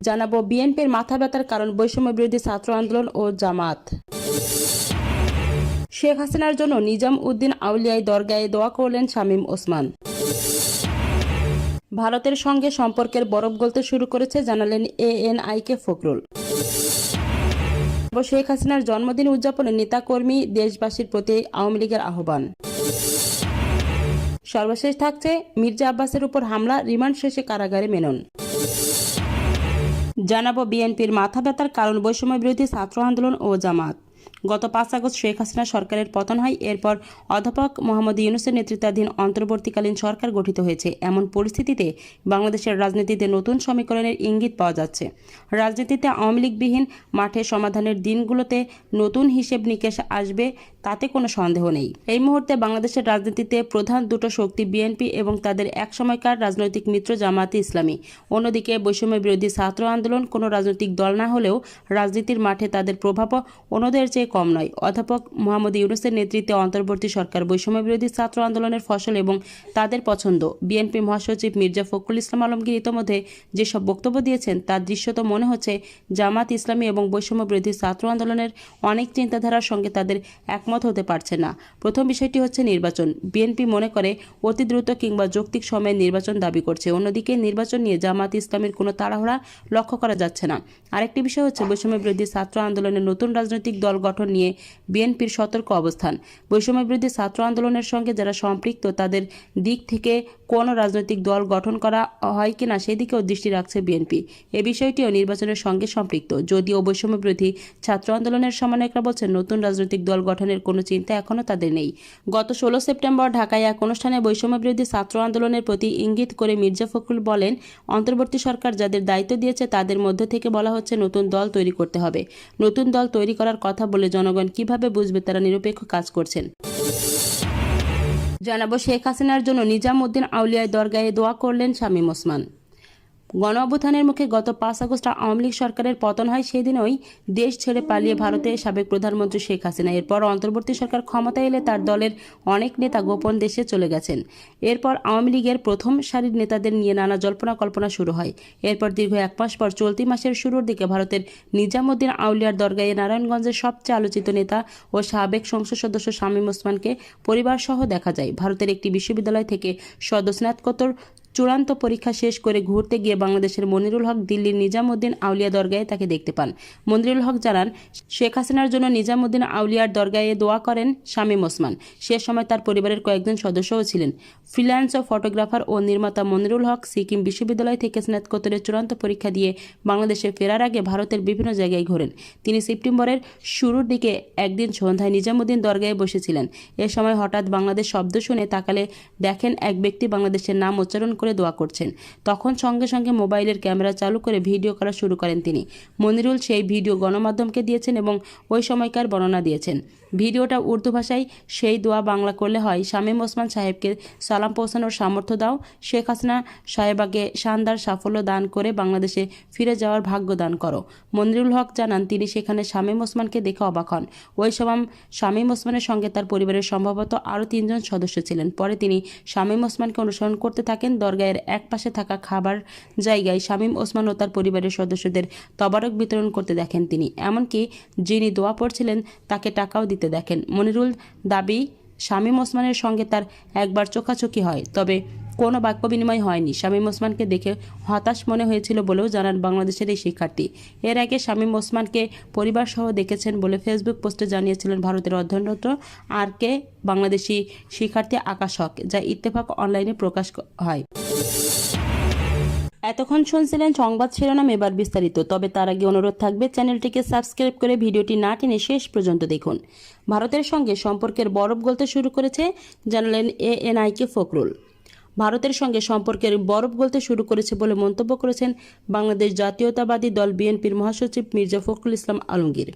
জানাবো বিএনপির মাথা ব্যথার কারণ বৈষম্য বিরোধী ছাত্র আন্দোলন ও জামাত। শেখ হাসিনার জন্য নিজাম উদ্দিন আউলিয়ায় দরগায় দোয়া করলেন শামীম ওসমান। ভারতের সঙ্গে সম্পর্কের বরফ গলতে শুরু করেছে জানালেন এএনআই-কে ফখরুল। শেখ হাসিনার জন্মদিন উদযাপনে নেতাকর্মী দেশবাসীর প্রতি আওয়ামী লীগের আহ্বান। সর্বশেষ থাকছে মির্জা আব্বাসের উপর হামলা, রিমান্ড শেষে কারাগারে মেনন। জানাবো বিএনপির মাথা ব্যথার কারণ বৈষম্য বিরোধী ছাত্র আন্দোলন ও জামাত। গত 5 আগস্ট শেখ হাসিনা সরকারের পতন হয়। এরপর অধ্যাপক মোহাম্মদ ইউনূসের নেতৃত্বাধীন অন্তর্বর্তীকালীন সরকার গঠিত হয়েছে। এমন পরিস্থিতিতে বাংলাদেশের রাজনীতিতে নতুন সমীকরণের ইঙ্গিত পাওয়া যাচ্ছে। রাজনীতিতে আওয়ামী লীগবিহীন মাঠে সমাধানের দিনগুলোতে নতুন হিসেব নিকেশ আসবে, তাতে কোনো সন্দেহ নেই। এই মুহূর্তে বাংলাদেশের রাজনীতিতে প্রধান দুটো শক্তি বিএনপি এবং তাদের একসময়কার রাজনৈতিক মিত্র জামায়াতে ইসলামী। অন্যদিকে বৈষম্য বিরোধী ছাত্র আন্দোলন কোনো রাজনৈতিক দল না হলেও রাজনীতির মাঠে তাদের প্রভাবও অন্যদের চেয়ে কম নয়। অধ্যাপক মোহাম্মদ ইউনূসের নেতৃত্বে অন্তর্বর্তী সরকার বৈষম্য বিরোধী ছাত্র আন্দোলনের ফসল এবং তাদের পছন্দ। বিএনপি মহাসচিব মির্জা ফখরুল ইসলাম আলমগীর ইতোমধ্যে যেসব বক্তব্য দিয়েছেন তার দৃশ্যত মনে হচ্ছে জামাত ইসলামী এবং বৈষম্য বিরোধী ছাত্র আন্দোলনের অনেক চিন্তাধারার সঙ্গে তাদের একমত হতে পারছে না। প্রথম বিষয়টি হচ্ছে নির্বাচন। বিএনপি মনে করে অতি দ্রুত কিংবা যৌক্তিক সময়ে নির্বাচন দাবি করছে। অন্যদিকে নির্বাচন নিয়ে জামাত ইসলামীর কোনো তাড়াহুড়া লক্ষ্য করা যাচ্ছে না। আরেকটি বিষয় হচ্ছে বৈষম্য বিরোধী ছাত্র আন্দোলনের নতুন রাজনৈতিক দল গঠন নিয়ে বিএনপির সতর্ক অবস্থান। বৈষম্য বিরোধী ছাত্র আন্দোলনের সঙ্গে যারা সম্পৃক্ত তাদের দিক থেকে কোনো রাজনৈতিক দল গঠন করা হয় কিনা সেদিকেও দৃষ্টি রাখছে বিএনপি। এ বিষয়টিও নির্বাচনের সঙ্গে সম্পৃক্ত। যদিও বৈষম্য বিরোধী ছাত্র আন্দোলনের সমন্বয়করা বলছেন নতুন রাজনৈতিক দল গঠনের কোনো চিন্তা এখনও তাদের নেই। গত 16 সেপ্টেম্বর ঢাকায় এক অনুষ্ঠানে বৈষম্য বিরোধী ছাত্র আন্দোলনের প্রতি ইঙ্গিত করে মির্জা ফখরুল বলেন, অন্তর্বর্তী সরকার যাদের দায়িত্ব দিয়েছে তাদের মধ্য থেকে বলা হচ্ছে নতুন দল তৈরি করতে হবে। নতুন দল তৈরি করার কথা বলে জনগণ কিভাবে বুঝবে তারা নিরপেক্ষ কাজ করছেন। জানাবো শেখ হাসিনার জন্য নিজাম উদ্দিন আউলিয়ায় দরগাহে দোয়া করলেন শামীম ওসমান। গণ অভ্যুত্থানের মুখে গত 5 আগস্ট আওয়ামী লীগ সরকারের পতন হয়। সেদিনই দেশ ছেড়ে পালিয়ে ভারতে সাবেক প্রধানমন্ত্রী শেখ হাসিনা। এরপর অন্তর্বর্তী সরকার ক্ষমতায় এলে তার দলের অনেক নেতা গোপন দেশে চলে গেছেন। এরপর আওয়ামী লীগের প্রথম সারির নেতাদের নিয়ে নানা জল্পনা কল্পনা শুরু হয়। এরপর দীর্ঘ 1 মাস পর চলতি মাসের শুরুর দিকে ভারতের নিজাম উদ্দিন আউলিয়ার দরগাহে নারায়ণগঞ্জের সবচেয়ে আলোচিত নেতা ও সাবেক সংসদ সদস্য শামীম ওসমানকে পরিবারসহ দেখা যায়। ভারতের একটি বিশ্ববিদ্যালয় থেকে স্নাতকোত্তর চূড়ান্ত পরীক্ষা শেষ করে ঘুরতে গিয়ে বাংলাদেশের মনিরুল হক দিল্লির নিজাম উদ্দিন আউলিয়া দরগাহে তাকে দেখতে পান। মনিরুল হক জানান, শেখ হাসিনার জন্য নিজাম উদ্দিন আউলিয়ার দরগাহে দোয়া করেন শামীম ওসমান। সে সময় তার পরিবারের কয়েকজন সদস্যও ছিলেন। ফ্রিল্যান্স ও ফটোগ্রাফার ও নির্মাতা মনিরুল হক সিকিম বিশ্ববিদ্যালয় থেকে স্নাতকোত্তরের চূড়ান্ত পরীক্ষা দিয়ে বাংলাদেশে ফেরার আগে ভারতের বিভিন্ন জায়গায় ঘোরেন। তিনি সেপ্টেম্বরের শুরুর দিকে একদিন সন্ধ্যায় নিজামউদ্দিন দরগাহে বসেছিলেন। এ সময় হঠাৎ বাংলাদেশ শব্দ শুনে তাকালে দেখেন এক ব্যক্তি বাংলাদেশের নাম উচ্চারণ করে দোয়া করছেন। তখন সঙ্গে সঙ্গে মোবাইলের ক্যামেরা চালু করে ভিডিও করা শুরু করেন তিনি। মনিরুল সেই ভিডিও গণমাধ্যমকে দিয়েছেন এবং ওই সময়কার বর্ণনা দিয়েছেন। ভিডিওটা উর্দু ভাষায়, সেই দোয়া বাংলা করলে হয়, শামীম ওসমান সাহেবকে সালাম পৌঁছানোর সামর্থ্য দাও, শেখ হাসিনা সাহেবাকে শানদার সাফল্য দান করে বাংলাদেশে ফিরে যাওয়ার ভাগ্য দান করো। মনিরুল হক জানান, তিনি সেখানে শামীম ওসমানকে দেখে অবাক হন। ওই সময় শামীম ওসমানের সঙ্গে তার পরিবারের সম্ভবত আরও 3 জন সদস্য ছিলেন। পরে তিনি শামীম ওসমানকে অনুসরণ করতে থাকেন। দরগাহের এক পাশে থাকা খাবার জায়গায় শামীম ওসমান ও তার পরিবারের সদস্যদের তবারক বিতরণ করতে দেখেন তিনি। এমনকি যিনি দোয়া পড়ছিলেন তাকে টাকাও দিতে দেখেন। মনিরুল দাবি, শামীম ওসমানের সঙ্গে তার একবার চোখাচোখি হয়, তবে কোনো বাক্য বিনিময় হয়নি। শামীম ওসমানকে দেখে হতাশ মনে হয়েছিল বলেও জানান বাংলাদেশের এই শিক্ষার্থী। এর আগে শামীম ওসমানকে পরিবারসহ দেখেছেন বলে ফেসবুক পোস্টে জানিয়েছিলেন ভারতের অধ্যয়নরত আরকে বাংলাদেশি শিক্ষার্থী আকাশ হক, যা ইত্তেফাক অনলাইনে প্রকাশ হয়। এতক্ষণ শুনছিলেন সংবাদ শিরোনাম, এবার বিস্তারিত। তবে তার আগে অনুরোধ থাকবে চ্যানেলটিকে সাবস্ক্রাইব করে ভিডিওটি না টেনে শেষ পর্যন্ত দেখুন। ভারতের সঙ্গে সম্পর্কের বরফ গলতে শুরু করেছে জানালেন এএনআই-কে ফখরুল। ভারতের সঙ্গে সম্পর্কের বরফ গলতে শুরু করেছে বলে মন্তব্য করেছেন বাংলাদেশ জাতীয়তাবাদী দল বিএনপির মহাসচিব মির্জা ফখরুল ইসলাম আলমগীর।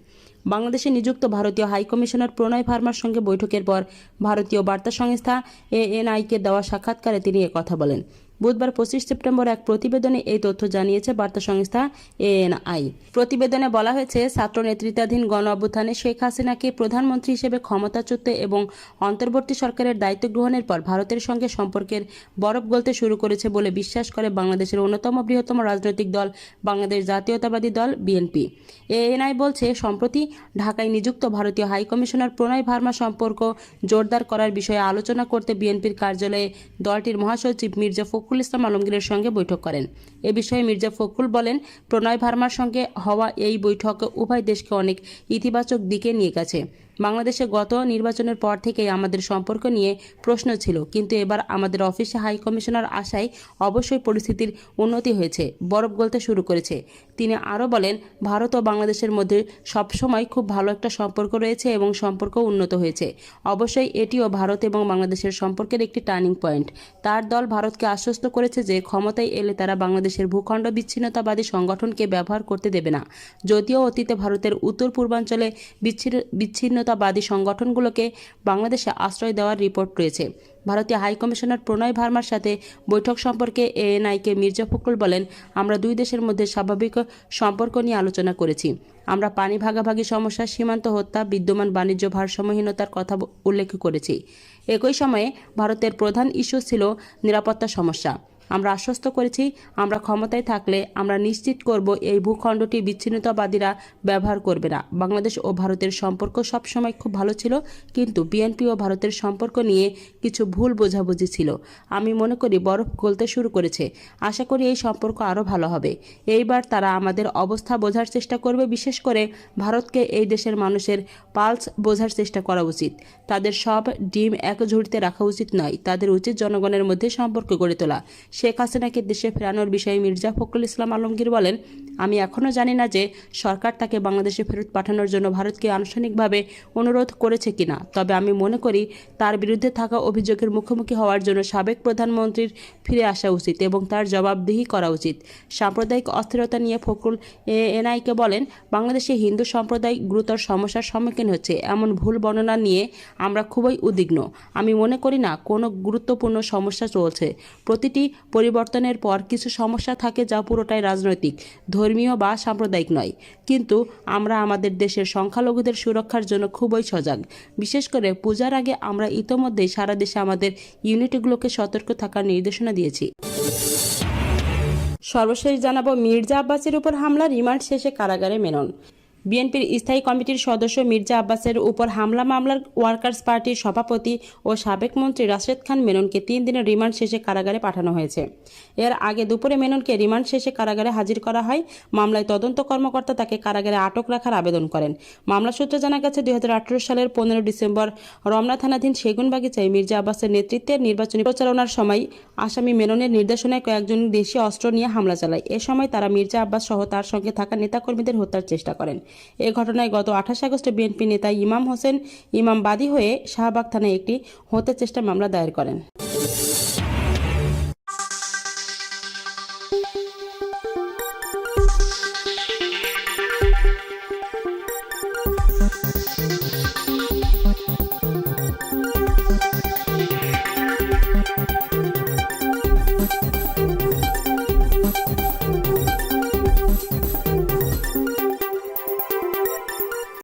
বাংলাদেশে নিযুক্ত ভারতীয় হাইকমিশনার প্রণয় ভার্মার সঙ্গে বৈঠকের পর ভারতীয় বার্তা সংস্থা এএনআইকে দেওয়া সাক্ষাৎকারে তিনি একথা বলেন। বুধবার 25 সেপ্টেম্বর এক প্রতিবেদনে এই তথ্য জানিয়েছে বার্তা সংস্থা এএনআই। প্রতিবেদনে বলা হয়েছে, ছাত্র নেতৃত্বাধীন গণ অভ্যুত্থানে শেখ হাসিনাকে প্রধানমন্ত্রী হিসেবে ক্ষমতাচ্যুত এবং অন্তর্বর্তী সরকারের দায়িত্ব গ্রহণের পর ভারতের সঙ্গে সম্পর্কের বরফ গলতে শুরু করেছে বলে বিশ্বাস করে বাংলাদেশের অন্যতম বৃহত্তম রাজনৈতিক দল বাংলাদেশ জাতীয়তাবাদী দল বিএনপি। এএনআই বলছে, সম্প্রতি ঢাকায় নিযুক্ত ভারতীয় হাইকমিশনার প্রণয় ভার্মা সম্পর্ক জোরদার করার বিষয়ে আলোচনা করতে বিএনপির কার্যালয়ে দলটির মহাসচিব মির্জা ফখরুল ইসলাম আলমগীরের সঙ্গে বৈঠক করেন। এ বিষয়ে মির্জা ফখরুল বলেন, প্রণয় ভার্মার সঙ্গে হওয়া এই বৈঠক উভয় দেশকে অনেক ইতিবাচক দিকে নিয়ে গেছে। বাংলাদেশে গত নির্বাচনের পর থেকেই আমাদের সম্পর্ক নিয়ে প্রশ্ন ছিল, কিন্তু এবার আমাদের অফিসে হাই কমিশনার আসায় অবশ্যই পরিস্থিতির উন্নতি হয়েছে, বরফ গলতে শুরু করেছে। তিনি আরও বলেন, ভারত ও বাংলাদেশের মধ্যে সবসময় খুব ভালো একটা সম্পর্ক রয়েছে এবং সম্পর্ক উন্নত হয়েছে। অবশ্যই এটিও ভারত এবং বাংলাদেশের সম্পর্কের একটি টার্নিং পয়েন্ট। তার দল ভারতকে আশ্বস্ত করেছে যে ক্ষমতায় এলে তারা বাংলাদেশের ভূখণ্ড বিচ্ছিন্নতাবাদী সংগঠনকে ব্যবহার করতে দেবে না। যদিও অতীতে ভারতের উত্তর পূর্বাঞ্চলে বিচ্ছিন্নতাবাদী সংগঠনগুলোকে বাংলাদেশে আশ্রয় দেওয়ার রিপোর্ট রয়েছে। ভারতীয় হাইকমিশনার প্রণয় ভার্মার সাথে বৈঠক সম্পর্কে এএনআইকে মির্জা ফখরুল বলেন, আমরা দুই দেশের মধ্যে স্বাভাবিক সম্পর্ক নিয়ে আলোচনা করেছি। আমরা পানি ভাগাভাগি সমস্যা, সীমান্ত হত্যা, বিদ্যমান বাণিজ্য ভারসাম্যহীনতার কথা উল্লেখ করেছি। একই সময়ে ভারতের প্রধান ইস্যু ছিল নিরাপত্তা সমস্যা। আমরা আশ্বস্ত করেছি, আমরা ক্ষমতায় থাকলে আমরা নিশ্চিত করব এই ভূখণ্ডটি বিচ্ছিন্নতাবাদীরা ব্যবহার করবে না। বাংলাদেশ ও ভারতের সম্পর্ক সবসময় খুব ভালো ছিল, কিন্তু বিএনপি ও ভারতের সম্পর্ক নিয়ে কিছু ভুল বোঝাবুঝি ছিল। আমি মনে করি বরফ গলতে শুরু করেছে। আশা করি এই সম্পর্ক আরও ভালো হবে। এইবার তারা আমাদের অবস্থা বোঝার চেষ্টা করবে। বিশেষ করে ভারতকে এই দেশের মানুষের পালস বোঝার চেষ্টা করা উচিত। তাদের সব ডিম এক ঝুড়িতে রাখা উচিত নয়। তাদের উচিত জনগণের মধ্যে সম্পর্ক গড়ে তোলা। শেখ হাসিনাকে দেশে ফেরানোর বিষয়ে মির্জা ফখরুল ইসলাম আলমগীর বলেন, আমি এখনও জানি না যে সরকার তাকে বাংলাদেশে ফেরত পাঠানোর জন্য ভারতকে আনুষ্ঠানিকভাবে অনুরোধ করেছে কিনা। তবে আমি মনে করি তার বিরুদ্ধে থাকা অভিযোগের মুখোমুখি হওয়ার জন্য সাবেক প্রধানমন্ত্রীর ফিরে আসা উচিত এবং তার জবাবদিহি করা উচিত। সাম্প্রদায়িক অস্থিরতা নিয়ে ফখরুল এএনআইকে বলেন, বাংলাদেশে হিন্দু সম্প্রদায় গুরুতর সমস্যার সম্মুখীন হচ্ছে এমন ভুল বর্ণনা নিয়ে আমরা খুবই উদ্বিগ্ন। আমি মনে করি না কোনো গুরুত্বপূর্ণ সমস্যা চলছে। প্রতিটি পরিবর্তনের পর কিছু সমস্যা থাকে যা পুরোটাই রাজনৈতিক, ধর্মীয় বা সাম্প্রদায়িক নয়। কিন্তু আমরা আমাদের দেশের সংখ্যালঘুদের সুরক্ষার জন্য খুবই সজাগ। বিশেষ করে পূজার আগে আমরা ইতোমধ্যেই সারা দেশে আমাদের ইউনিটগুলোকে সতর্ক থাকার নির্দেশনা দিয়েছি। সর্বশেষ জানাবো, মির্জা আব্বাসের উপর হামলা, রিমান্ড শেষে কারাগারে মেনন। বিএনপির স্থায়ী কমিটির সদস্য মির্জা আব্বাসের উপর হামলা মামলার ওয়ার্কার্স পার্টির সভাপতি ও সাবেক মন্ত্রী রাশেদ খান মেননকে 3 দিনের রিমান্ড শেষে কারাগারে পাঠানো হয়েছে। এর আগে দুপুরে মেননকে রিমান্ড শেষে কারাগারে হাজির করা হয়। মামলায় তদন্ত কর্মকর্তা তাকে কারাগারে আটক রাখার আবেদন করেন। মামলা সূত্রে জানা গেছে, 2018 সালের 15 ডিসেম্বর রমনা থানাধীন সেগুনবাগিচায় মির্জা আব্বাসের নেতৃত্বে নির্বাচনী প্রচারণার সময় আসামি মেননের নির্দেশনায় কয়েকজন দেশীয় অস্ত্র নিয়ে হামলা চালায়। এ সময় তারা মির্জা আব্বাস সহ তার সঙ্গে থাকা নেতাকর্মীদের হত্যার চেষ্টা করেন। এ ঘটনায় গত 28 আগস্টে বিএনপি নেতা ইমাম হোসেন ইমাম বাদী হয়ে শাহবাগ থানায় একটি হত্যা চেষ্টা মামলা দায়ের করেন।